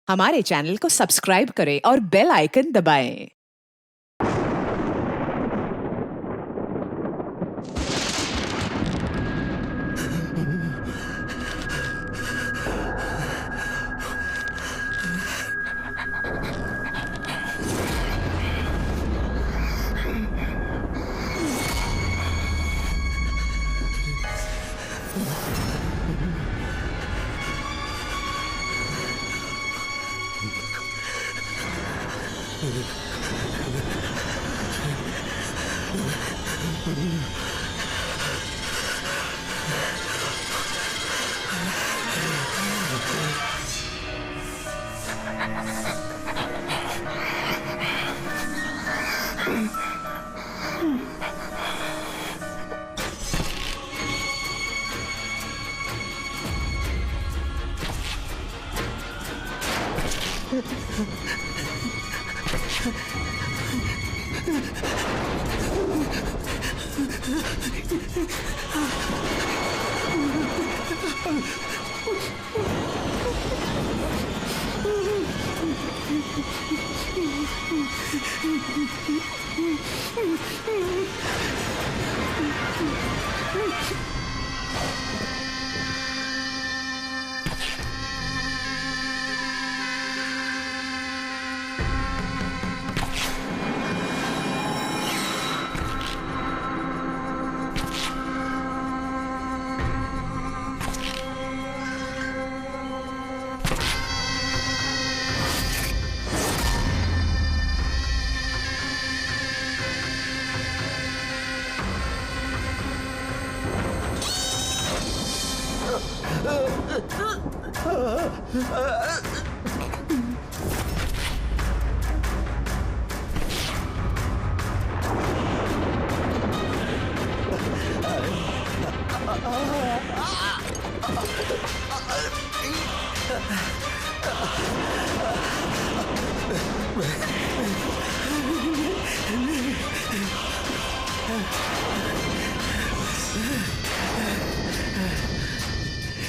हमारे चैनल को सब्सक्राइब करें और बेल आइकन दबाएं।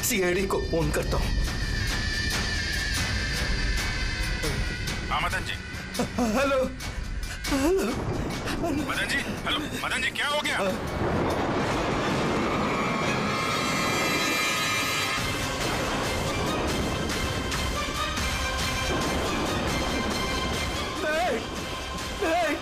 सीआईडी को फोन करता हूँ। हाँ Madan ji. Hello hello Madan ji, hello Madan ji, क्या हो गया? नहीं नहीं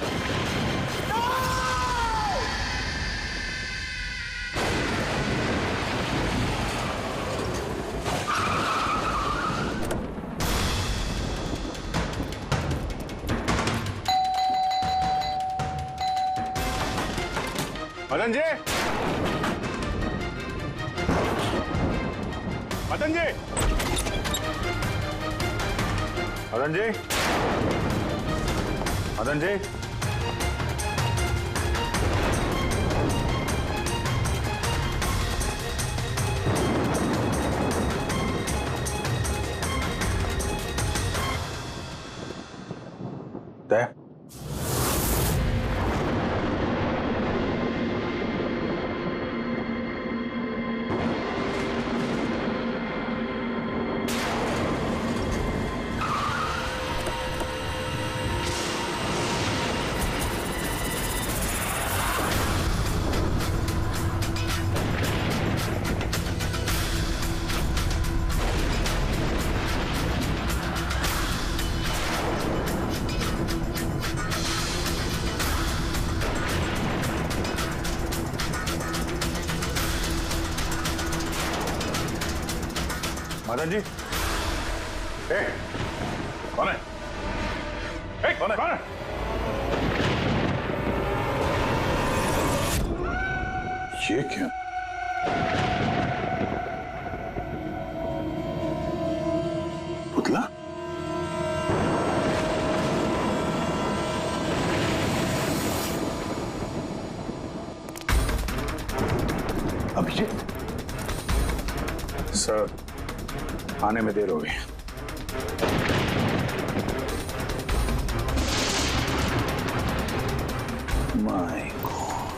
मदन जी, मदन जी, मदन जी, मदन जी, तय मदन जी, कौन है? कौन है? कौन है? ये क्या? पुतला? अभिजीत सर, आने में देर हो गई। My God.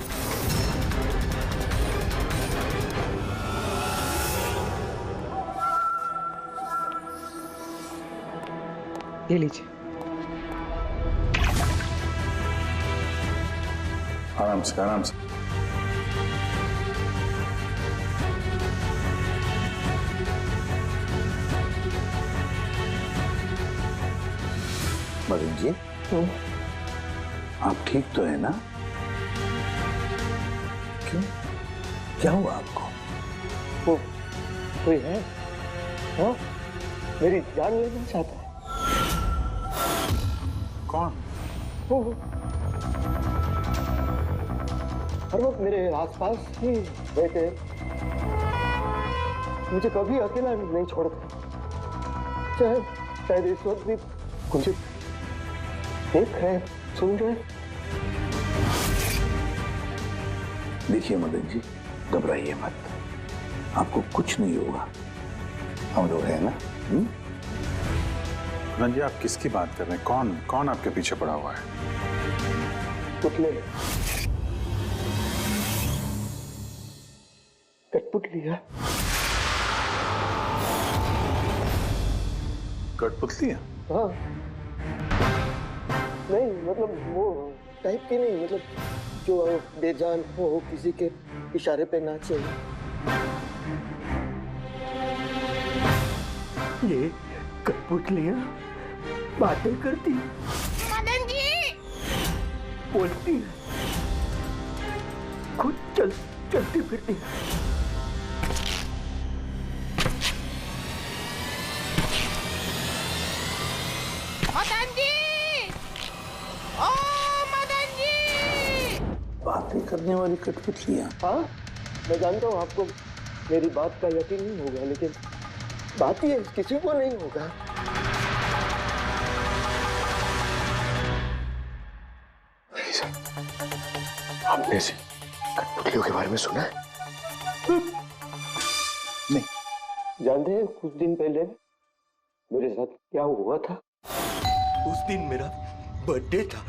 ये लीजिए। आराम से आराम से। मदन जी, आप ठीक तो है ना? क्यों, क्या हुआ आपको? वो कोई है? हाँ? मेरी जान लेना चाहता है। कौन? वो हर वक्त मेरे आसपास ही रहते हैं, मुझे कभी अकेला नहीं छोड़ते। शायद इस वक्त भी मुझे देख रहे, सुन रहे। देखिए मदन जी, घबराइए मत, आपको कुछ नहीं होगा, हम लोग हैं ना। मदन जी, आप किसकी बात कर रहे हैं? कौन कौन आपके पीछे पड़ा हुआ है? पुतले कठपुतली है। कठपुतली है? हाँ, नहीं मतलब वो टाइप की नहीं, मतलब जो बेजान हो, किसी के इशारे पे नाचे। ये कठपुतलियाँ बातें करती, मदन जी बोलती है, खुद चलती फिरती है। मदन जी, ओ मदन जी। बातें करने वाली कठपुतलियाँ? हाँ, मैं जानता हूँ आपको मेरी बात का यकीन नहीं होगा, लेकिन बात ही है, किसी को नहीं होगा। आपने ऐसे कठपुतलियों के बारे में सुना है? नहीं। जानते हैं कुछ दिन पहले मेरे साथ क्या हुआ था? उस दिन मेरा बर्थडे था,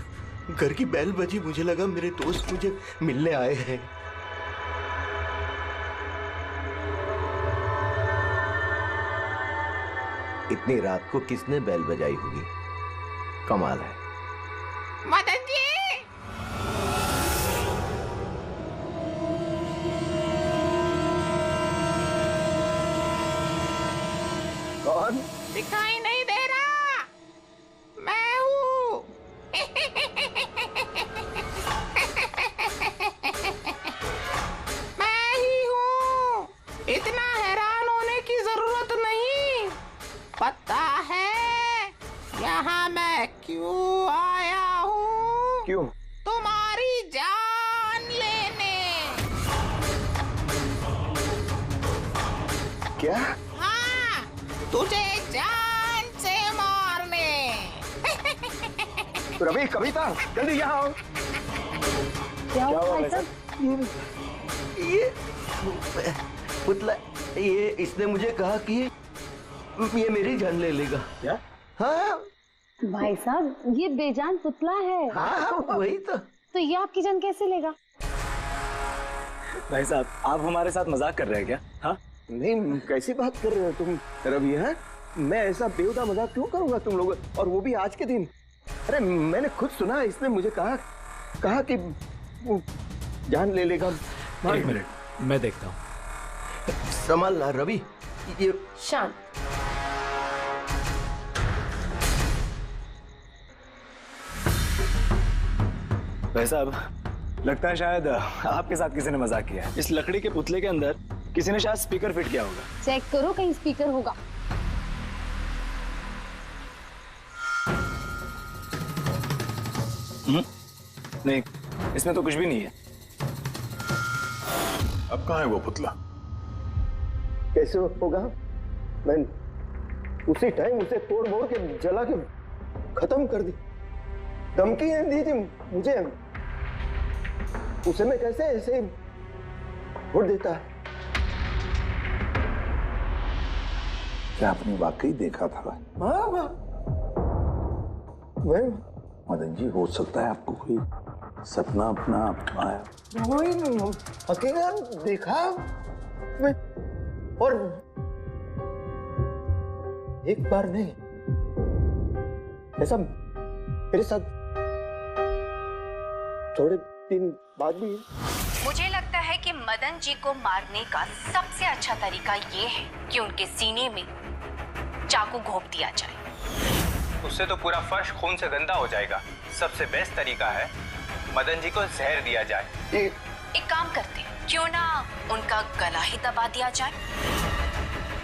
घर की बेल बजी, मुझे लगा मेरे दोस्त मुझे मिलने आए हैं। इतनी रात को किसने बेल बजाई होगी? कमाल है। मदन जी, कौन? दिखाई नहीं दे रहा, मैं हूँ। मैं ही हूँ। इतना हैरान होने की जरूरत नहीं। पता है यहाँ मैं क्यों आया हूँ? क्यों? तुम्हारी जान लेने। क्या? हाँ, तुझे जान से मारने। रवि, कविता, जल्दी यहाँ आओ। क्या हुआ भाई साहब? ये पुतला, ये इसने मुझे कहा कि ये मेरी जान ले लेगा। क्या? हाँ भाई साहब, ये बेजान पुतला है। हाँ, वही तो ये आपकी जान कैसे लेगा? भाई साहब, आप हमारे साथ मजाक कर रहे हैं क्या? हाँ? नहीं, कैसी बात कर रहे हो तुम रवि? है, मैं ऐसा बेहुदा मजाक क्यों करूंगा तुम लोग, और वो भी आज के दिन? अरे मैंने खुद सुना, इसने मुझे कहा कि वो जान ले लेगा। एक मिनट, मैं देखता हूँ। संभाल ला रवि। ये शांत। भाई साहब, लगता है शायद आपके साथ किसी ने मजाक किया है। इस लकड़ी के पुतले के अंदर किसी ने शायद स्पीकर फिट किया होगा। चेक करो, कहीं स्पीकर होगा। नहीं, इसमें तो कुछ भी नहीं है। अब कहाँ है वो पुतला? कैसे होगा? मैं उसी टाइम उसे तोड़ मोड़ के जला के खत्म कर दी। धमकी दी थी मुझे, उसे मैं कैसे ऐसे छोड़ देता है? क्या आपने वाकई देखा था? हाँ, मैं मदन जी, हो सकता है आपको कोई सपना अपना आया। वही अकेला देखा मैं, और एक बार नहीं, ऐसा मेरे साथ थोड़े दिन बाद भी है। मुझे लगता है कि मदन जी को मारने का सबसे अच्छा तरीका ये है कि उनके सीने में चाकू घोंप दिया जाए। उससे तो पूरा फर्श खून से गंदा हो जाएगा। सबसे बेस्ट तरीका है मदन जी को जहर दिया जाए। एक काम करते, क्यों ना उनका गला ही दबा दिया जाए?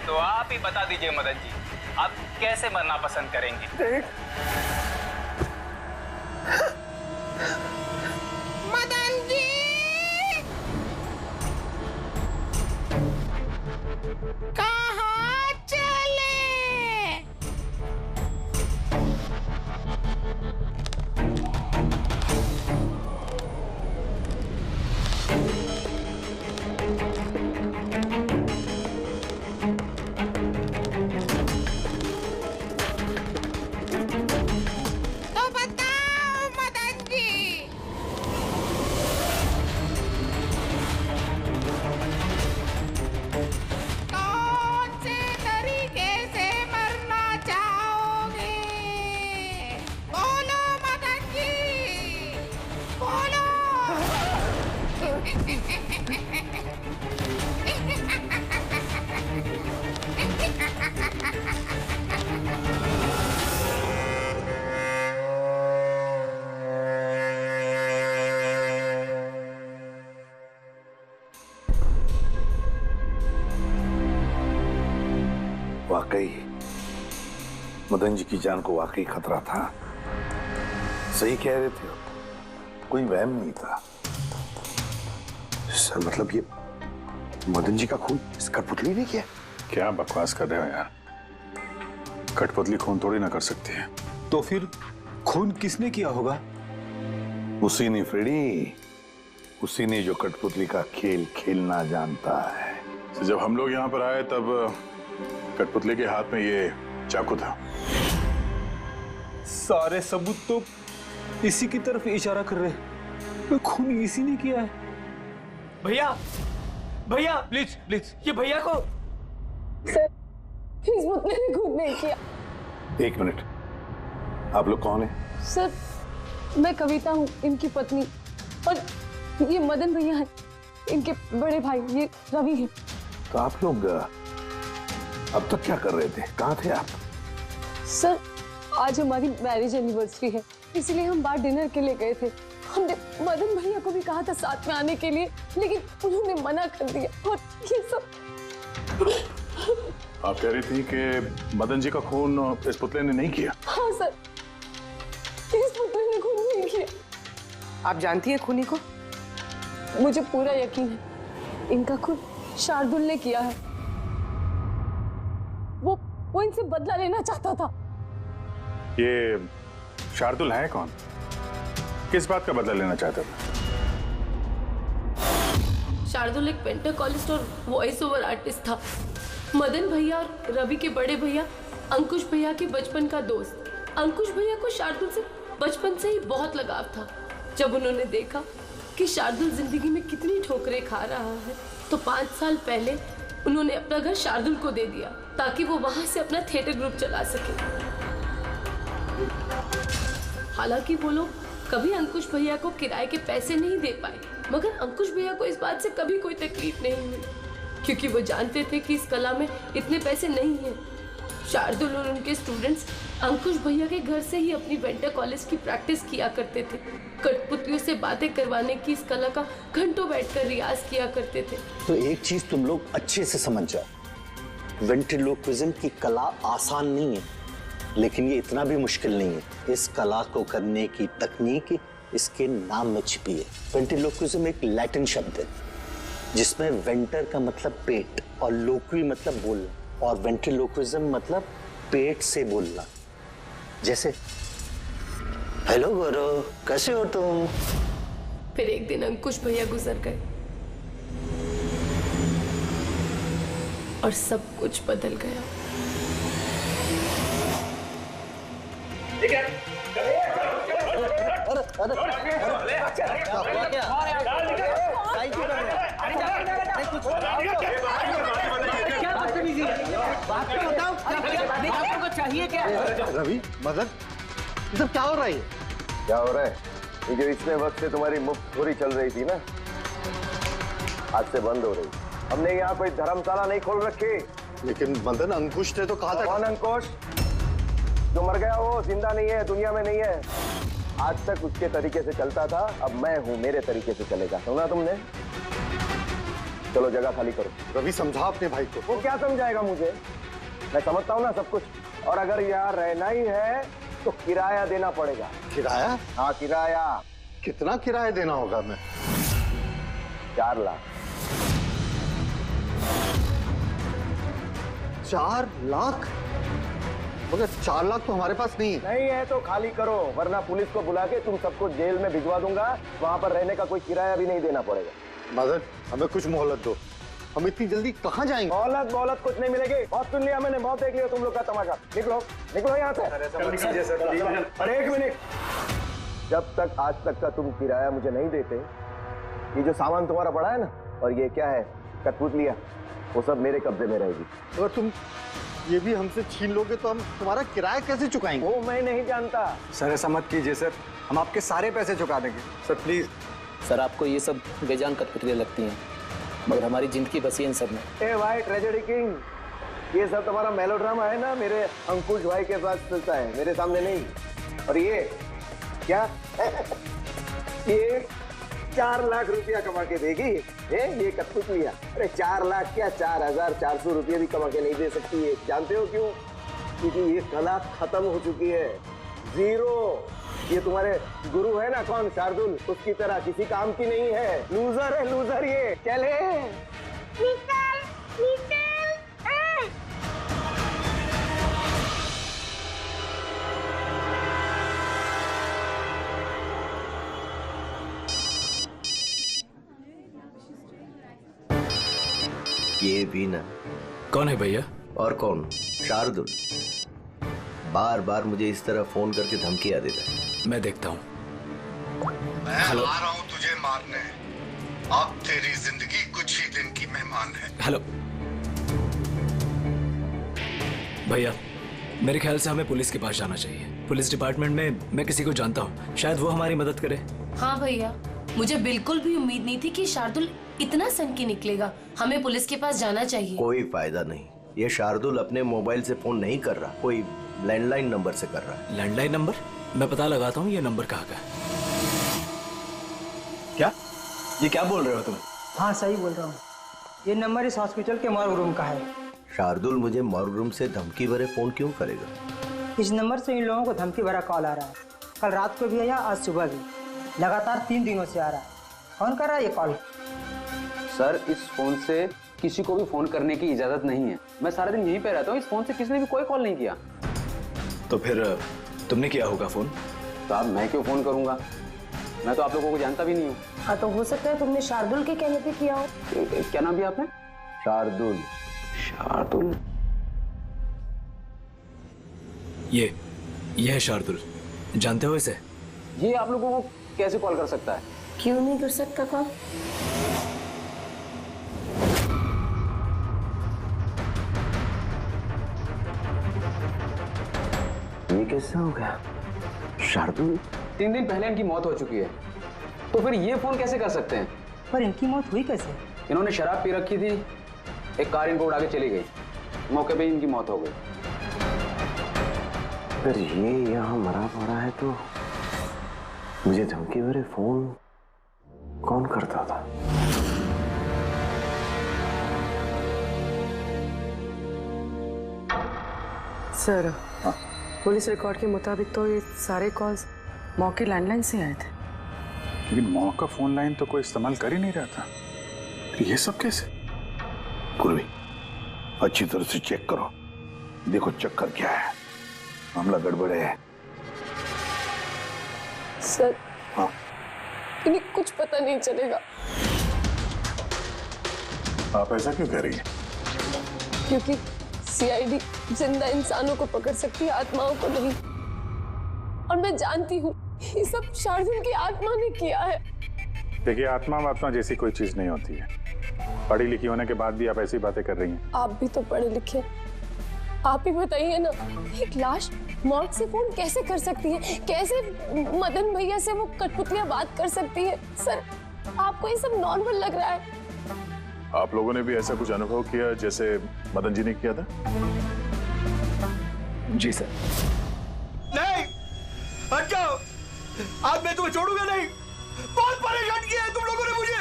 तो आप ही बता दीजिए मदन जी, आप कैसे मरना पसंद करेंगे? मदन जी, कहाँ चले? तो बताओ मदन जी, कौन से तरीके से मरना चाहोगे? बोलो मदन जी, बोलो। वाकई मदन जी की जान को वाकई खतरा था। सही कह रहे थे, कोई वहम नहीं था। सर मतलब ये मदन जी का खून इस कठपुतली ने किया? क्या बकवास कर रहे हो यार? कठपुतली खून थोड़ी ना कर सकती है। तो फिर खून किसने किया होगा? उसी ने फ्रेडी, उसी ने जो कठपुतली का खेल खेलना जानता है। तो जब हम लोग यहाँ पर आए तब कठपुतली के हाथ में ये चाकू था। सारे सबूत तो इसी की तरफ इशारा कर रहे हैं। खून इसी ने किया है। भैया भैया प्लीज प्लीज, ये भैया को। सर, इस पुतले ने खून नहीं किया। एक मिनट, आप लोग कौन हैं? सर, मैं कविता हूँ, इनकी पत्नी, और ये मदन भैया हैं, इनके बड़े भाई, ये रवि हैं। तो आप लोग अब तक क्या कर रहे थे? कहाँ थे आप? सर, आज हमारी मैरिज एनिवर्सरी है, इसलिए हम बाहर डिनर के लिए गए थे। हमने मदन भैया को भी कहा था साथ में आने के लिए, लेकिन उन्होंने मना कर दिया। और ये सब। आप कह रही थी कि मदन जी का खून इस पुतले ने नहीं किया? हाँ सर, इस पुतले ने खून नहीं किया। आप जानती हैं खूनी को? मुझे पूरा यकीन है, इनका खून शार्दुल ने किया है। वो इनसे बदला लेना चाहता था। ये शार्दुल है कौन? किस बात का बदला लेना चाहता था? शार्दुल एक पेंटाकोलिस्ट और वॉइस ओवर आर्टिस्ट था। मदन भैया और रवि के बड़े भैया अंकुश भैया के बचपन का दोस्त। अंकुश भैया को शार्दुल से बचपन से ही बहुत लगाव था। जब उन्होंने देखा कि शार्दुल जिंदगी में कितनी ठोकरें खा रहा है, तो 5 साल पहले उन्होंने अपना घर शार्दुल को दे दिया ताकि वो वहां से अपना थिएटर ग्रुप चला सके। हालांकि वो लोग कभी अंकुश भैया को किराए के पैसे नहीं दे पाए, मगर अंकुश भैया को इस बात से कभी कोई तकलीफ नहीं हुई, क्योंकि वो जानते थे कि इस कला में इतने पैसे नहीं हैं। शार्दुल और उनके स्टूडेंट्स अंकुश भैया के घर से ही अपनी वेंटर कॉलेज की प्रैक्टिस किया करते थे। कठपुतलियों से बातें करवाने की इस कला का घंटों बैठकर रियाज किया करते थे। तो एक चीज तुम लोग अच्छे से समझ जाओ, वेंट्रिलोक्विज्म की कला आसान नहीं है, लेकिन ये इतना भी मुश्किल नहीं है। इस कला को करने की तकनीक इसके नाम में छिपी है। वेंट्रिलोक्विज्म एक लैटिन शब्द है जिसमें वेंटर का मतलब पेट और लोक्वी मतलब बोलना, और वेंट्रिलोक्विज्म मतलब पेट से बोलना। जैसे हेलो गौरव, कैसे हो तुम? फिर एक दिन अंकुश भैया गुजर गए और सब कुछ बदल गया। चाहिए क्या? रवि, मदन, ये सब क्या हो रहा है? क्या हो रहा है? ये जो इतने वक्त से तुम्हारी मुफ्त खोरी चल रही थी ना, आज से बंद हो रही। हमने यहाँ कोई धर्मशाला नहीं खोल रखी। लेकिन मदन, अंकुश ने तो कहा था। कौन अंकुश? जो मर गया वो जिंदा नहीं है, दुनिया में नहीं है। आज तक उसके तरीके से चलता था, अब मैं हूँ, मेरे तरीके से चलेगा। सुना तुमने? चलो जगह खाली करो। रवि, समझा अपने भाई को। वो क्या समझाएगा मुझे? मैं समझता हूँ ना सब कुछ। और अगर यहाँ रहना ही है तो किराया देना पड़ेगा। किराया? हाँ, किराया। कितना किराया देना होगा? मैं 4 लाख। 4 लाख? मगर 4 लाख तो हमारे पास नहीं है। नहीं है तो खाली करो, वरना पुलिस को बुला के तुम सबको जेल में भिजवा दूंगा। वहां पर रहने का कोई किराया भी नहीं देना पड़ेगा। मदन, हमें कुछ मोहलत दो। हम इतनी जल्दी कहाँ जाएंगे? मोहलत कुछ नहीं मिलेगी। बहुत सुन लिया मैंने, बहुत देख लिया तुम लोग का तमाशा। निकलो निकलो यहाँ से। अरे 1 मिनट, जब तक आज तक का तुम किराया मुझे नहीं देते, ये जो सामान तुम्हारा पड़ा है ना, और ये क्या है, कठपुतलियां, वो सब मेरे कब्जे में रहेगी। अगर तुम ये भी हमसे छीन लोगे तो हम तुम्हारा किराया कैसे चुकाएंगे? वो मैं नहीं जानता। सर ऐसा मत कीजिए सर, हम आपके सारे पैसे चुका देंगे। Sir please. सर आपको ये सब बेजान कठपुतलियां लगती हैं, मगर हमारी जिंदगी बसी है इन सब में। ए भाई ट्रेजेडी किंग, ये सब तुम्हारा मेलोड्रामा है ना, मेरे अंकुश भाई के पास चलता है, मेरे सामने नहीं। और ये क्या ये 4 लाख रुपया कमा के देगी ये कठपुतलियां? अरे 4 लाख क्या, 4,400 रुपये भी कमा के नहीं दे सकती है। जानते हो क्यों? क्योंकि ये कला खत्म हो चुकी है, ज़ीरो। ये तुम्हारे गुरु है ना, कौन, शार्दुल, उसकी तरह किसी काम की नहीं है। लूजर है, लूजर ये। चले निकल निकल। ये भी ना। कौन है भैया? और कौन? शार्दुल। बार बार मुझे इस तरह फोन करके धमकियां देता है। मैं देखता हूँ। मैं आ रहा हूँ तुझे मारने। अब तेरी जिंदगी कुछ ही दिन की मेहमान है। हेलो भैया, मेरे ख्याल से हमें पुलिस के पास जाना चाहिए। पुलिस डिपार्टमेंट में मैं किसी को जानता हूँ, शायद वो हमारी मदद करे। हाँ भैया, मुझे बिल्कुल भी उम्मीद नहीं थी कि शार्दुल इतना सनकी निकलेगा। हमें पुलिस के पास जाना चाहिए। कोई फायदा नहीं। ये शार्दुल अपने मोबाइल से फोन नहीं कर रहा, कोई लैंडलाइन नंबर से कर रहा है। Landline number? मैं पता लगाता हूँ ये नंबर कहाँ का है। क्या? ये क्या बोल रहे हो तुम? हाँ सही बोल रहा हूँ, ये नंबर इस हॉस्पिटल के मॉर्ग रूम का है। शार्दुल मुझे मॉर्ग रूम से धमकी भरे फोन क्यों करेगा? इस नंबर से इन लोगों को धमकी भरा कॉल आ रहा है। कल रात को भी आया, आज सुबह भी, लगातार 3 दिनों से आ रहा है। कौन कर रहा है ये कॉल? सर इस फोन से किसी को भी फोन करने की इजाजत नहीं है। मैं सारा दिन यहीं पे रहता हूँ, इस फोन से किसी ने भी कोई कॉल नहीं किया। तो फिर तुमने किया होगा फोन? साहब मैं क्यों फोन करूंगा, मैं तो आप लोगों को जानता भी नहीं हूँ। हाँ तो हो सकता है तुमने शार्दुल के कहने पे किया हो। क्या नाम दिया आपने? शार्दुल। शार्दुल? ये है शार्दुल, जानते हो इसे? ये आप लोगों को कैसे कॉल कर सकता है? क्यों नहीं कर सकता कॉल? ये कैसे हो गया? शार्दुल 3 दिन पहले इनकी मौत हो चुकी है, तो फिर ये फोन कैसे कर सकते हैं? पर इनकी मौत हुई कैसे? इन्होंने शराब पी रखी थी, एक कार इनको उड़ा के चली गई, मौके पे इनकी मौत हो गई। अगर ये यहाँ मरा पड़ा है तो मुझे धमकी भरे फोन कौन करता था? सर पुलिस रिकॉर्ड के मुताबिक तो ये सारे कॉल्स मौके लैंडलाइन से आए थे। लेकिन मौका फोन लाइन तो कोई इस्तेमाल कर ही नहीं रहा था। ये सब कैसे? कुर्मी, अच्छी तरह से चेक करो, देखो चक्कर क्या है, मामला गड़बड़ है। सर हाँ, इन्हें कुछ पता नहीं चलेगा। आप ऐसा क्यों कह रही हैं? क्योंकि सीआईडी जिंदा इंसानों को पकड़ सकती है, आत्माओं को नहीं। और मैं जानती हूँ ये सब शार्दुल की आत्मा ने किया है। देखिए, आत्मा जैसी कोई चीज नहीं होती है। पढ़ी लिखी होने के बाद भी आप ऐसी बातें कर रही हैं। आप भी तो पढ़े लिखे, आप ही बताइए ना, एक लाश मॉर्ग से फोन कैसे कर सकती है? कैसे मदन भैया से वो कठपुतलियां बात कर सकती है? सर, आपको ये सब नॉर्मल लग रहा है? आप लोगों ने भी ऐसा कुछ अनुभव किया जैसे मदन जी ने किया था? जी सर। नहीं, हट जाओ। आज मैं तुम्हें छोड़ूंगा नहीं। बहुत परेशान किया है तुम लोगों ने मुझे।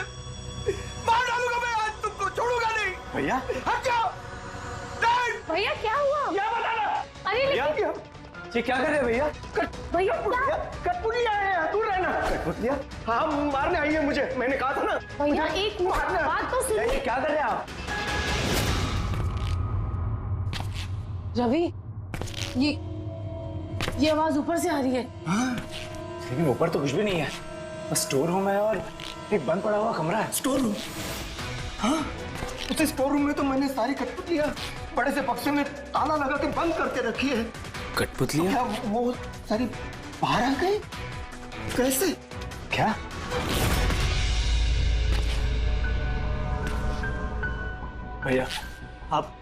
मार डालूंगा मैं आज तुमको, छोड़ूगा नहीं। भैया हट जाओ। नहीं भैया क्या हुआ? क्या बताना? अरे भैया ये क्या कर रहे हैं भैया? भैया कठपुतलियां आए हैं, दूर रहना। कठपुतलियां? हाँ, मारने आई है मुझे। मैंने कहा था ना। भैया एक बात तो सुनिए। ये क्या कर रहे हैं आप? रवि, ये आवाज ऊपर से आ रही है। हाँ, लेकिन ऊपर तो कुछ भी नहीं है, बस स्टोर रूम है और एक बंद पड़ा हुआ कमरा है। Store room? हाँ, उस स्टोर रूम में तो मैंने सारी कठपुतलियां बड़े से बक्से में ताला लगा के बंद करके रखी है। कठपुतलियां? क्या वो सारी बाहर आ गई? कैसे? क्या? भैया आप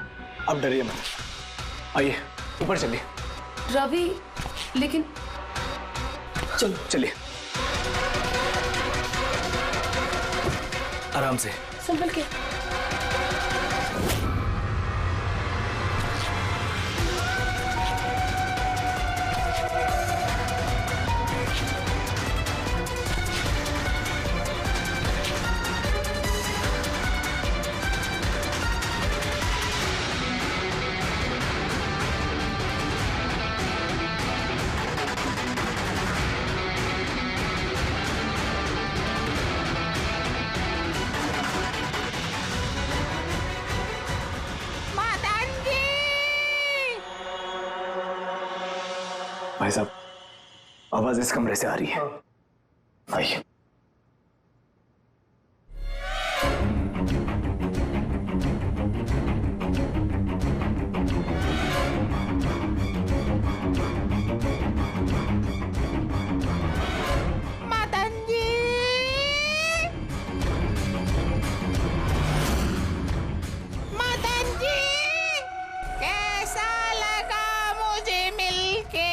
डरिए मत, आइए ऊपर चलिए। रवि, लेकिन चलिए आराम से, संभल के। भाई साहब, आवाज इस कमरे से आ रही है। आइए। मदन जी, मदन जी, कैसा लगा मुझे मिलके?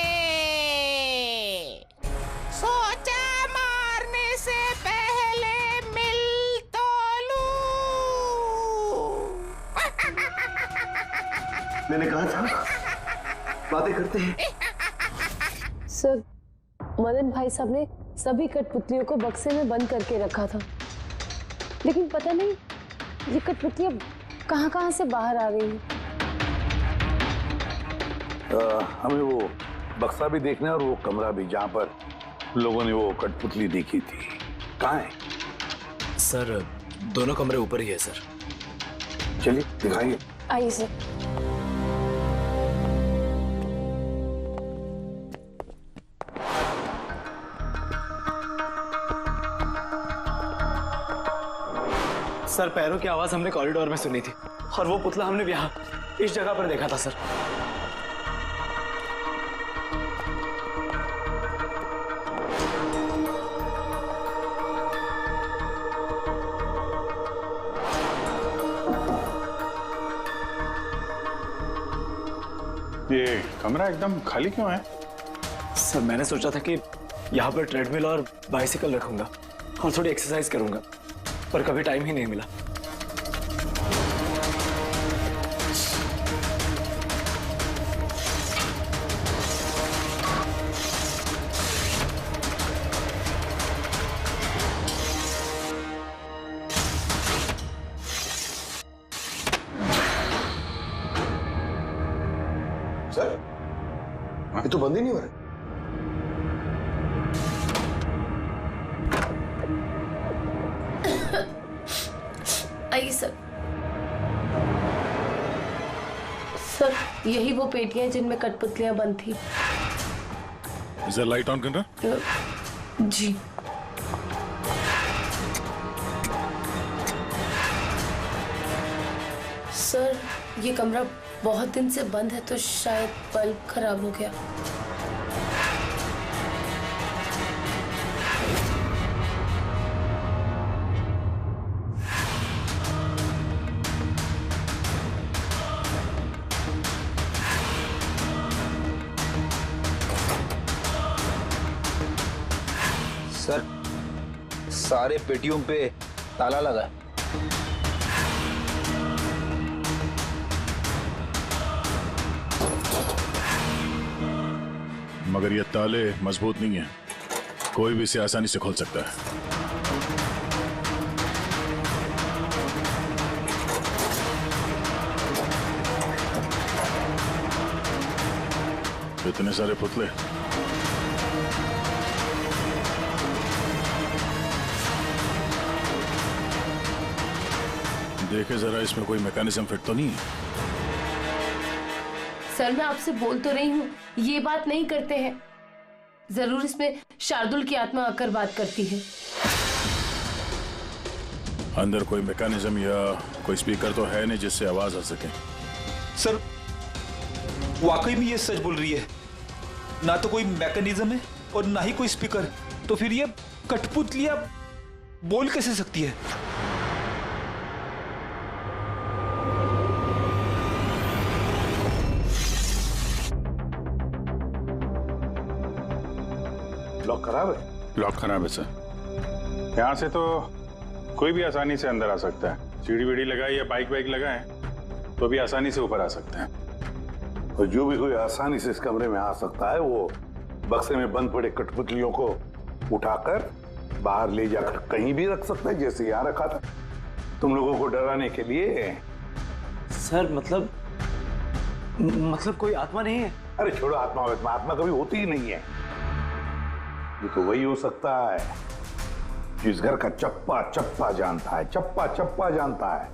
सोचा मारने से पहले मिल तो लूं। मैंने कहा था बातें करते हैं। सर, मदन भाई साहब ने सभी कठपुतलियों को बक्से में बंद करके रखा था, लेकिन पता नहीं ये कठपुतलियां कहां से बाहर आ गई हैं। हमें वो बक्सा भी देखना है और वो कमरा भी जहाँ पर लोगों ने वो कठपुतली देखी थी। कहाँ है? सर, दोनों कमरे ऊपर ही है सर। चलिए दिखाइए। आइए सर। सर, पैरों की आवाज हमने कॉरिडोर में सुनी थी और वो पुतला हमने यहाँ इस जगह पर देखा था सर। ये कमरा एकदम खाली क्यों है? सर, मैंने सोचा था कि यहाँ पर ट्रेडमिल और बाइसिकल रखूंगा और थोड़ी एक्सरसाइज करूंगा, पर कभी टाइम ही नहीं मिला। सर, ये तो बंद ही नहीं हो रहा। आइए सर। सर, यही वो पेटियां हैं जिनमें कठपुतलियां बंद थी। इधर लाइट ऑन करना। जी। सर, ये कमरा बहुत दिन से बंद है तो शायद बल्ब खराब हो गया। सर, सारे पेटियों पे ताला लगा है। मगर ये ताले मजबूत नहीं है, कोई भी इसे आसानी से खोल सकता है। इतने सारे पुतले, देखे जरा, इसमें कोई मैकेनिज्म फिट तो नहीं है। सर मैं आपसे बोल तो रही हूँ, ये बात नहीं करते हैं। जरूर इसमें शार्दुल की आत्मा आकर बात करती है। अंदर कोई मैकेनिज्म या कोई स्पीकर तो है नहीं जिससे आवाज आ सके। सर वाकई में ये सच बोल रही है, ना तो कोई मैकेनिज्म है और ना ही कोई स्पीकर, तो फिर ये कठपुतलियां बोल कैसे सकती है? लॉक खराब है? लॉक खराब है सर। यहाँ से तो कोई भी आसानी से अंदर आ सकता है। सीढ़ी वीढ़ी लगाए या बाइक वाइक लगाए तो भी आसानी से ऊपर आ सकते हैं। और जो भी कोई आसानी से इस कमरे में आ सकता है वो बक्से में बंद पड़े कठपुतलियों को उठाकर बाहर ले जाकर कहीं भी रख सकता है, जैसे यहाँ रखा था तुम लोगों को डराने के लिए। सर मतलब कोई आत्मा नहीं है? अरे छोड़ो आत्मा, आत्मा कभी होती ही नहीं है। ये तो वही हो सकता है जिस घर का चप्पा चप्पा जानता है, चप्पा चप्पा जानता है।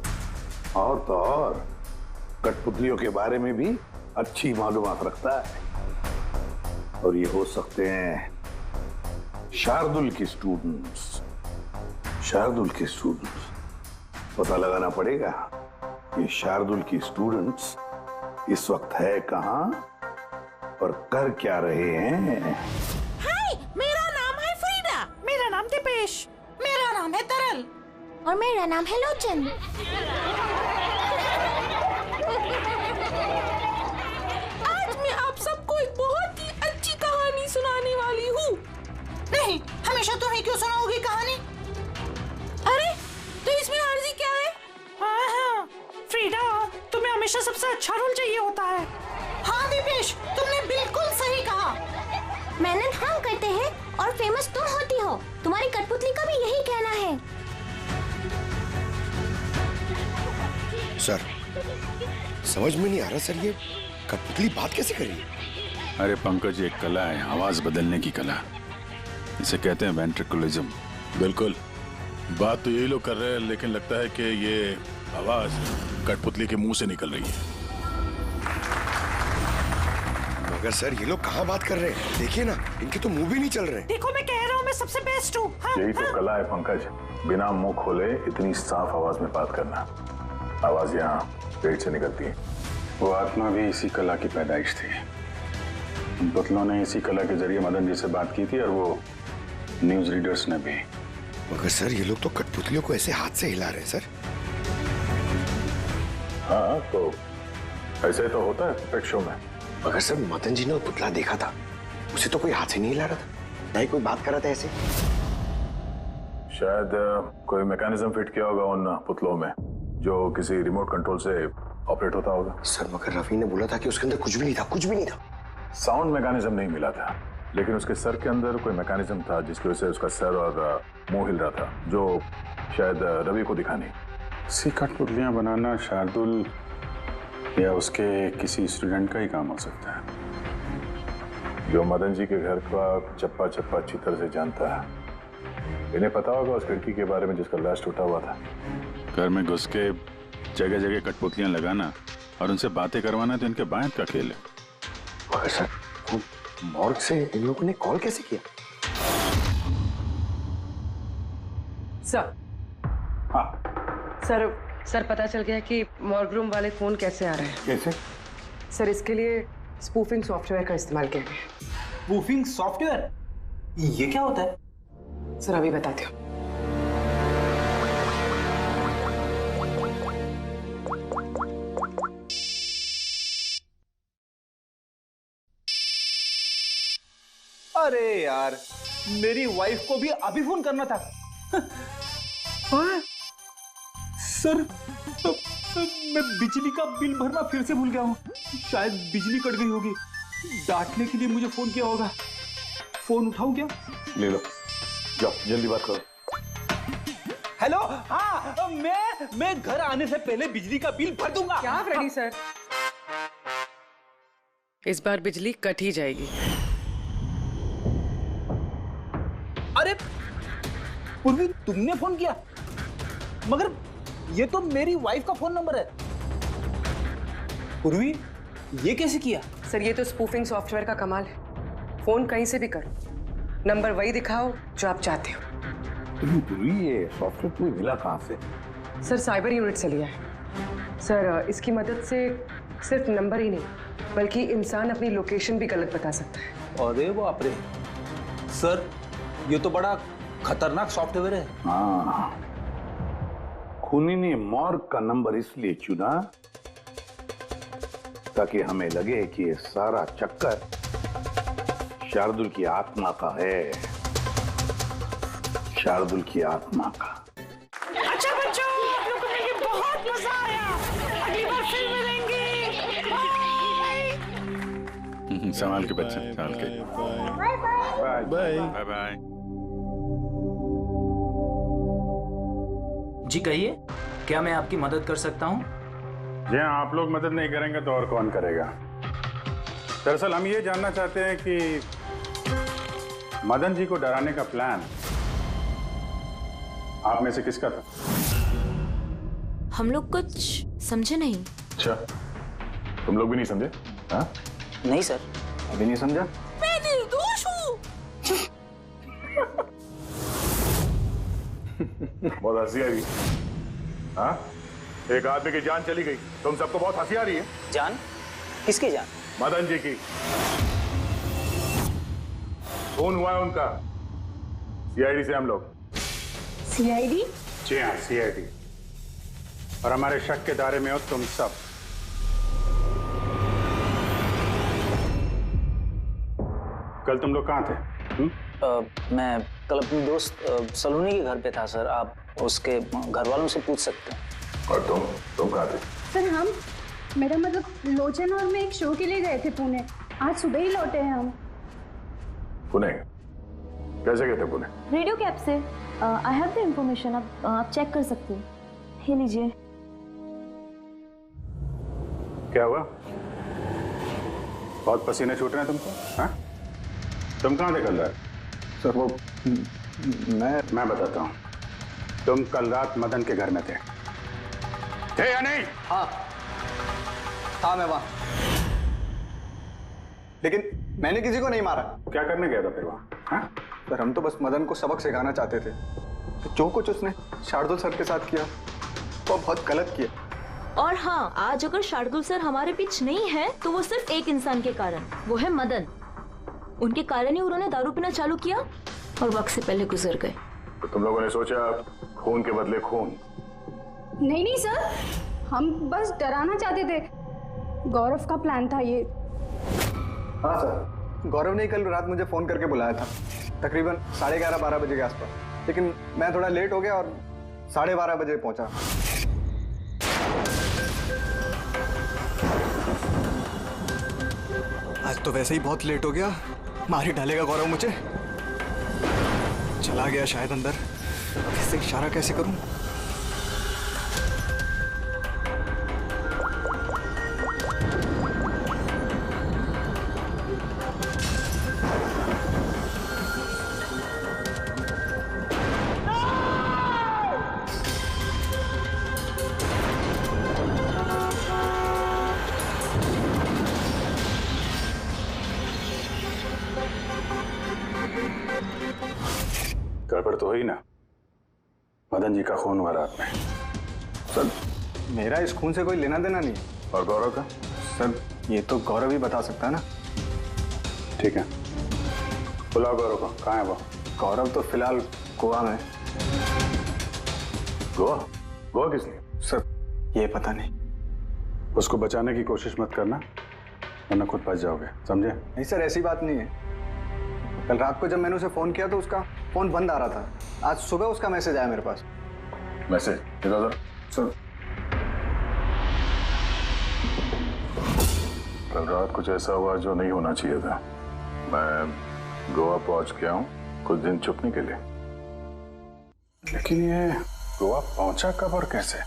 और तो और कठपुतलियों के बारे में भी अच्छी मालूमात रखता है। और ये हो सकते हैं शार्दुल के स्टूडेंट्स। शार्दुल के स्टूडेंट्स, पता लगाना पड़ेगा ये शार्दुल की स्टूडेंट्स इस वक्त है कहां और कर क्या रहे हैं। हाय, मेरा नाम है फ्रीडा। मेरा नाम दीपेश। मेरा नाम है तरल। और मेरा नाम है लोचन। आज मैं आप सबको एक बहुत ही अच्छी कहानी सुनाने वाली हूँ। नहीं, हमेशा तुम ही क्यों सुनाओगी कहानी? अरे, तो इसमें अर्जी क्या है? हाँ, फ्रीडा, तुम्हें हमेशा सबसे अच्छा रोल चाहिए होता है। हाँ दीपेश, तुमने बिल्कुल सही कहा। मेहनत हम करते हैं और फेमस तुम होती हो। तुम्हारी कठपुतली का भी यही कहना है। सर समझ में नहीं आ रहा सर, ये कठपुतली बात कैसे कर रही है? अरे पंकज, एक कला है आवाज बदलने की कला। इसे कहते हैं वेंट्रिकुलिज्म। बिल्कुल, बात तो यही लोग कर रहे हैं, लेकिन लगता है कि ये आवाज कठपुतली के मुंह से निकल रही है। मगर सर ये लोग कहाँ बात कर रहे हैं? देखिए ना, इनके तो मुंह भी नहीं चल रहे। देखो, मैं कह रहा हूँ मैं सबसे बेस्ट हूँ। हाँ, यही तो कला है पंकज, बिना मुंह खोले इतनी साफ आवाज में बात करना। आवाज यहाँ पेट से निकलती है। वो आत्मा भी इसी कला की पैदाइश थी। उन पुतलों ने इसी कला के जरिए मदन जी से बात की थी और वो न्यूज रीडर्स ने भी। मगर सर ये लोग तो कठपुतलियों को ऐसे हाथ से हिला रहे हैं सर। हाँ, तो ऐसे तो होता है पेट शो में। मगर सर मदन जी ने वो पुतला देखा था, उसे तो कोई हाथ से नहीं हिला रहा था, ना ही कोई बात कर रहा था ऐसे। शायद कोई मैकेनिज्म फिट किया होगा उन पुतलों में जो किसी रिमोट कंट्रोल से ऑपरेट होता होगा। सर मगर रवि ने बोला था कि उसके अंदर कुछ भी नहीं था, कुछ भी नहीं था। साउंड मैकेनिज्म नहीं मिला था, लेकिन उसके सर के अंदर कोई मैकेनिज्म था जिसकी वजह से उसका सर और मुंह हिल रहा था, जो शायद रवि को दिखा नहीं। सी कठपुतलियां बनाना शार्दुल या उसके किसी स्टूडेंट का ही काम हो सकता है, जो मदन जी के घर का चप्पा चप्पा अच्छी तरह से जानता है। इन्हें पता होगा उस खिड़की के बारे में जिसका ग्लास टूटा हुआ था। घर में घुस के जगह जगह कठपुतलियां लगाना और उनसे बातें करवाना तो इनके बाएं का खेल है। मगर सर मॉर्ग से इन लोगों ने कॉल कैसे किया? सर सर पता चल गया कि मॉर्ग रूम वाले फोन कैसे आ रहे हैं। कैसे? सर इसके लिए स्पूफिंग सॉफ्टवेयर का इस्तेमाल किया गया। Spoofing software? ये क्या होता है? सर अभी बताती हूँ। अरे यार, मेरी वाइफ को भी अभी फोन करना था। हाँ? सर मैं बिजली का बिल भरना फिर से भूल गया हूँ। शायद बिजली कट गई होगी। डांटने के लिए मुझे फोन किया होगा। फोन उठाऊं क्या? ले लो, जाओ जल्दी बात करो। हेलो, हाँ मैं घर आने से पहले बिजली का बिल भर दूंगा। क्या फ्रेडी सर, इस बार बिजली कट ही जाएगी। अरे पूर्वी, तुमने फोन किया? मगर ये तो मेरी वाइफ का फोन नंबर है। पूर्वी, ये कैसे किया? सर ये तो स्पूफिंग सॉफ्टवेयर का कमाल है। फोन कहीं से भी करो, नंबर वही दिखाओ जो आप चाहते हो। पूर्वी, ये सॉफ्टवेयर तुम्हें मिला कहाँ से? सर साइबर यूनिट से लिया है। सर इसकी मदद से सिर्फ नंबर ही नहीं बल्कि इंसान अपनी लोकेशन भी गलत बता सकता है। अरे बाप रे सर, ये तो बड़ा खतरनाक सॉफ्टवेयर है। हाँ, खूनी ने मॉर्ग का नंबर इसलिए चुना ताकि हमें लगे कि ये सारा चक्कर शार्दुल की आत्मा का है। शार्दुल की आत्मा का। अच्छा बच्चों, आप लोगों को मिलके बहुत मजा आया। अगली बार फिर मिलेंगे। बाय। संभाल के बच्चे, संभाल के। Bye bye. Bye bye bye. जी कहिए, क्या मैं आपकी मदद कर सकता हूँ? जी हाँ, आप लोग मदद नहीं करेंगे तो और कौन करेगा? दरअसल हम ये जानना चाहते हैं कि मदन जी को डराने का प्लान आप में से किसका था? हम लोग कुछ समझे नहीं। अच्छा, तुम लोग भी नहीं समझे? हाँ? नहीं सर, अभी नहीं समझा? मैं निर्दोष हूँ। बहुत हंसी आ रही है। हाँ? एक आदमी की जान चली गई, तुम सबको बहुत हंसी आ रही है। जान? किसकी जान? मदन जी की। खून हुआ है उनका सीआईडी से हम लोग। सीआईडी? जी हाँ, सीआईडी। और हमारे शक के दायरे में हो तुम सब। कल तुम लोग कहाँ थे? मैं कल अपने दोस्त सलोनी के घर पे था सर। आप उसके घर वालों से पूछ सकते हैं। और तुम कहाँ थे? सर हम, मेरा मतलब लोचन और मैं एक शो के लिए गए थे पुणे। आज सुबह ही लौटे हैं हम। पुणे? कैसे गए थे पुणे? रेडियो कैब से। आई हैव द इंफॉर्मेशन, आप चेक कर सकते हो। ये लीजिए। क्या हुआ? बहुत पसीने छूट रहे हैं तुमको? हाँ? तुम कहाँ थे कल रात? सर वो मैं बताता हूँ। तुम कल रात मदन के घर में थे या नहीं? हाँ मैं वहां, लेकिन मैंने किसी को नहीं मारा। क्या करने गया था फिर वहां? हाँ? सर हम तो बस मदन को सबक सिखाना चाहते थे। जो कुछ उसने शार्दुल सर के साथ किया वो बहुत गलत किया। और हाँ, आज अगर शार्दुल सर हमारे बीच नहीं है तो वो सिर्फ एक इंसान के कारण, वो है मदन। उनके कारण ही उन्होंने दारू पीना चालू किया और वक्त से पहले गुजर गए। तो तुम लोगों ने सोचा खून के बदले खून? नहीं सर, हम बस डराना चाहते थे। गौरव का प्लान था ये। हाँ सर, गौरव ने कल रात मुझे फोन करके बुलाया था, तकरीबन 11:30-12 बजे के आसपास। लेकिन मैं थोड़ा लेट हो गया और 12:30 बजे पहुंचा। आज तो वैसे ही बहुत लेट हो गया, मार ही डालेगा गौरव मुझे। चला गया शायद अंदर, कैसे इशारा कैसे करूं? गड़बड़ तो हुई ना? मदन जी का खून हुआ रात में। सर मेरा इस खून से कोई लेना देना नहीं। और गौरव का? सर ये तो गौरव ही बता सकता है ना। ठीक है, बुलाओ गौरव को। कहाँ है वो? गौरव तो फिलहाल गोवा में। गोवा? गोवा किस लिए? सर ये पता नहीं। उसको बचाने की कोशिश मत करना वरना खुद फंस जाओगे, समझे? नहीं सर, ऐसी बात नहीं है। कल रात को जब मैंने उसे फोन किया तो उसका फोन बंद आ रहा था। आज सुबह उसका मैसेज आया मेरे पास। मैसेज? सुन, कल रात कुछ ऐसा हुआ जो नहीं होना चाहिए था। मैं गोवा पहुंच गया हूँ कुछ दिन छुपने के लिए। लेकिन ये गोवा पहुंचा कब और कैसे?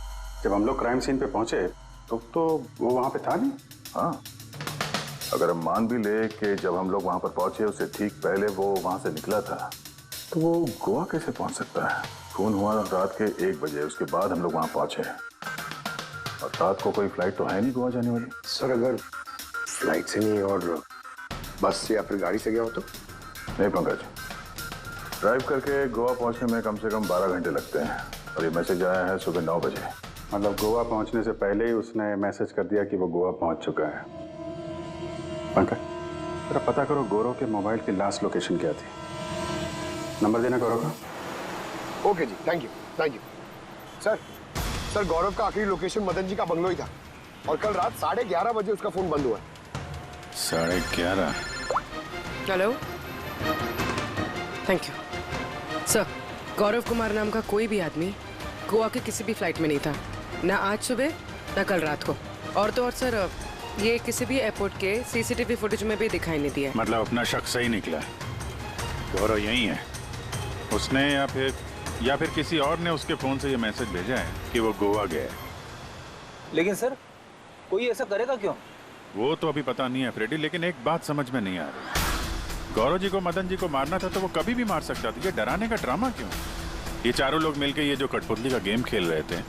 जब हम लोग क्राइम सीन पे पहुंचे तो वो वहां पे था नहीं। हाँ, अगर हम मान भी ले कि जब हम लोग वहां पर पहुंचे उससे ठीक पहले वो वहां से निकला था, तो वो गोवा कैसे पहुंच सकता है? खून हुआ रात के 1 बजे, उसके बाद हम लोग वहां पहुंचे और रात को कोई फ्लाइट तो है नहीं गोवा जाने वाली। सर अगर फ्लाइट से नहीं और बस से या फिर गाड़ी से गया हो तो? नहीं पंकज, ड्राइव करके गोवा पहुंचने में कम से कम 12 घंटे लगते हैं और ये मैसेज आया है सुबह 9 बजे। मतलब गोवा पहुंचने से पहले ही उसने मैसेज कर दिया कि वो गोवा पहुंच चुका है। पंकज, जरा पता करो गौरव के मोबाइल की लास्ट लोकेशन क्या थी। नंबर देना गौरव का। ओके जी, थैंक यू। सर गौरव का आखिरी लोकेशन मदन जी का बंगलो ही था और कल रात 11:30 बजे उसका फोन बंद हुआ। 11:30? Hello, thank you sir. Gaurav Kumar नाम का कोई भी आदमी गोवा के किसी भी फ्लाइट में नहीं था, ना आज सुबह ना कल रात को। और तो और सर, ये किसी भी एयरपोर्ट के सीसीटीवी फुटेज में भी दिखाई नहीं दिया। मतलब अपना शक सही निकला, गौरव यही है उसने या फिर किसी और ने उसके फोन से ये मैसेज भेजा है कि वो गोवा गया है। लेकिन सर, कोई ऐसा करेगा क्यों? वो तो अभी पता नहीं है फ्रेडी, लेकिन एक बात समझ में नहीं आ रही। गौरव जी को मदन जी को मारना था तो वो कभी भी मार सकता था। ये डराने का ड्रामा क्यों? ये चारों लोग मिलकर ये जो कठपुतली का गेम खेल रहे थे।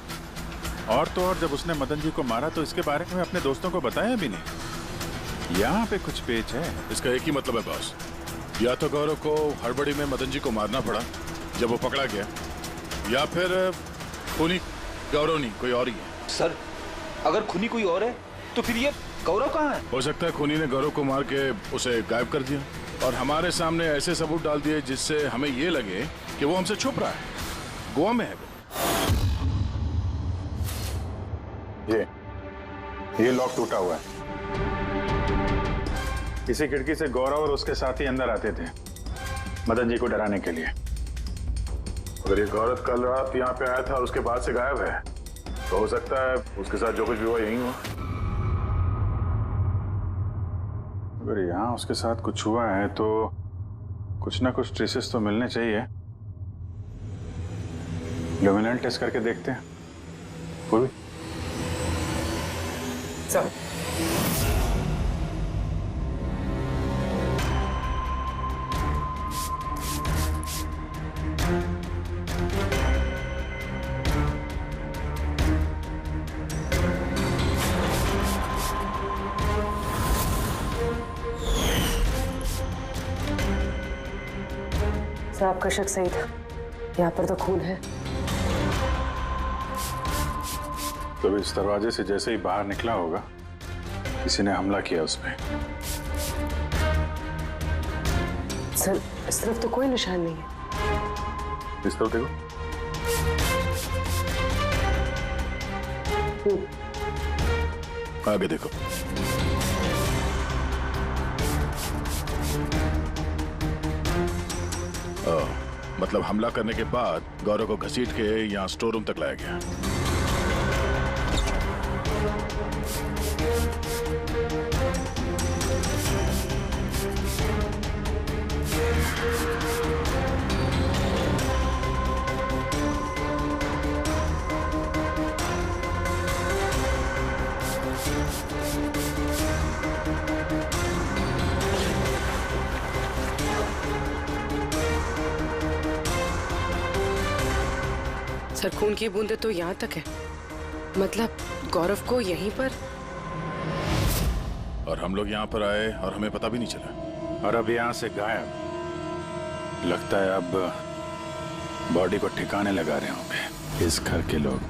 और तो और जब उसने मदन जी को मारा तो इसके बारे में अपने दोस्तों को बताया भी नहीं। यहाँ पे कुछ पेच है। इसका एक ही मतलब है बॉस, या तो गौरव को हड़बड़ी में मदन जी को मारना पड़ा जब वो पकड़ा गया, या फिर खूनी गौरव नहीं कोई और ही है। सर, अगर खूनी कोई और है तो फिर ये गौरव कहाँ है? हो सकता है खूनी ने गौरव को मार के उसे गायब कर दिया और हमारे सामने ऐसे सबूत डाल दिए जिससे हमें ये लगे कि वो हमसे छुप रहा है, गोवा में है। ये लॉक टूटा हुआ है। इसी खिड़की से गौरव और उसके साथी अंदर आते थे मदन जी को डराने के लिए। अगर ये गौरव कल रात यहाँ पे आया था और उसके बाद से गायब है तो हो सकता है उसके साथ जो कुछ भी हुआ यही हुआ। अगर यहाँ उसके साथ कुछ हुआ है तो कुछ ना कुछ ट्रेसेस तो मिलने चाहिए। ल्यूमिनेंट टेस्ट करके देखते हैं। पूर्वी सर, आपका शक सही था, यहाँ पर तो खून है। तो इस दरवाजे से जैसे ही बाहर निकला होगा किसी ने हमला किया उस पे। सर, इस तरफ तो कोई निशान नहीं है। इस तरफ देखो। आगे देखो। मतलब हमला करने के बाद गौरव को घसीट के यहाँ स्टोर रूम तक लाया गया। सर, खून की बूंदें तो यहाँ तक है। मतलब गौरव को यहीं पर। और हम लोग यहाँ पर आए और हमें पता भी नहीं चला। और अब यहाँ से गायब। लगता है अब बॉडी को ठिकाने लगा रहे होंगे इस घर के लोग।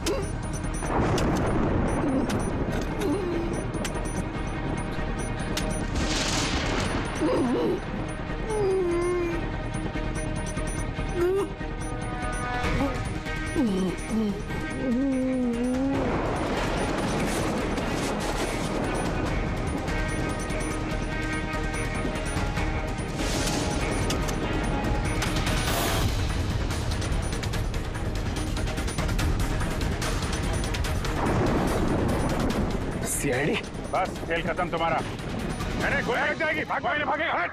बस खेल खत्म तुम्हारा। अरे गोली लग जाएगी, भागेगा।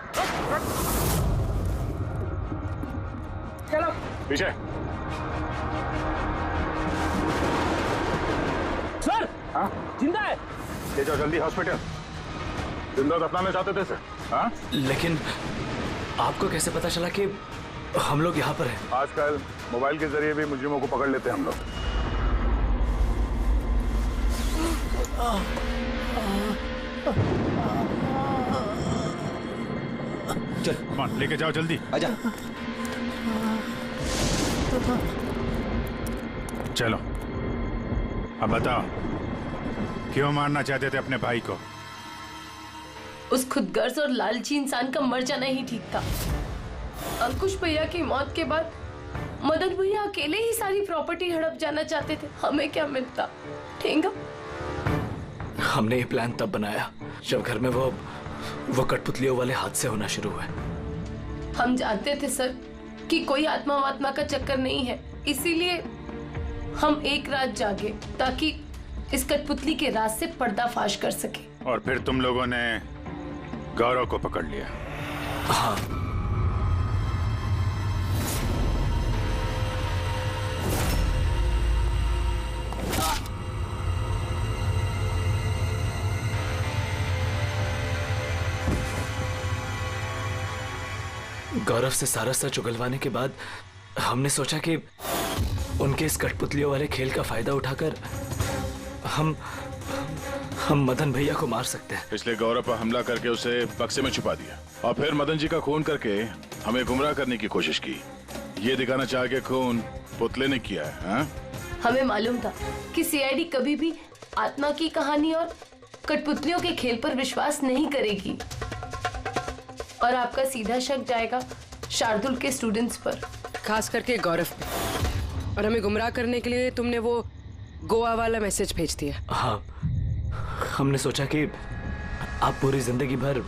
चलो पीछे। सर हाँ जिंदा है। ले जाओ जल्दी हॉस्पिटल। जिंदा दफनाना चाहते थे सर। हाँ लेकिन आपको कैसे पता चला कि हम लोग यहाँ पर हैं? आजकल मोबाइल के जरिए भी मुजरिमों को पकड़ लेते हैं हम लोग। चल कौन लेके जाओ जल्दी। आजा। चलो अब बताओ क्यों मारना चाहते थे अपने भाई को? उस खुदगर्ज और लालची इंसान का मर जाना ही ठीक था। अंकुश भैया की मौत के बाद मदन भैया अकेले ही सारी प्रॉपर्टी हड़प जाना चाहते थे। हमें क्या मिलता? ठेंगा। हमने ये प्लान तब बनाया जब घर में वो कठपुतलियों वाले हादसे होना शुरू हुए। हम जानते थे सर कि कोई आत्मा वात्मा का चक्कर नहीं है, इसीलिए हम एक रात जागे ताकि इस कठपुतली के राज से पर्दाफाश कर सके। और फिर तुम लोगों ने गौरव को पकड़ लिया? हाँ। गौरव से सारा सच उगलवाने के बाद हमने सोचा कि उनके इस कठपुतलियों वाले खेल का फायदा उठाकर हम मदन भैया को मार सकते हैं। इसलिए गौरव पर हमला करके उसे बक्से में छुपा दिया और फिर मदन जी का खून करके हमें गुमराह करने की कोशिश की। ये दिखाना चाह के खून पुतले ने किया है। हाँ? हमें मालूम था कि सीआईडी कभी भी आत्मा की कहानी और कठपुतलियों के खेल पर विश्वास नहीं करेगी और आपका सीधा शक जाएगा शार्दुल के स्टूडेंट्स पर, खास करके गौरव पे। और हमें गुमराह करने के लिए तुमने वो गोवा वाला मैसेज भेज दिया। हाँ, हमने सोचा कि आप पूरी जिंदगी भर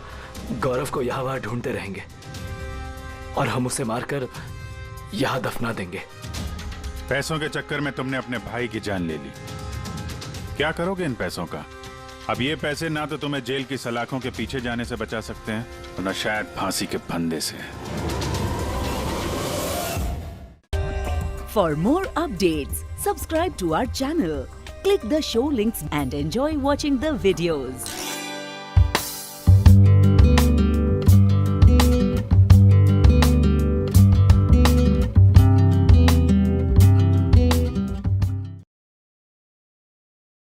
गौरव को यहाँ वहाँ ढूंढते रहेंगे और हम उसे मारकर यहाँ दफना देंगे। पैसों के चक्कर में तुमने अपने भाई की जान ले ली। क्या करोगे इन पैसों का? अब ये पैसे ना तो तुम्हें जेल की सलाखों के पीछे जाने से बचा सकते हैं और न शायद फांसी के फंदे से। For more updates, subscribe to our channel, click the show links and enjoy watching the videos.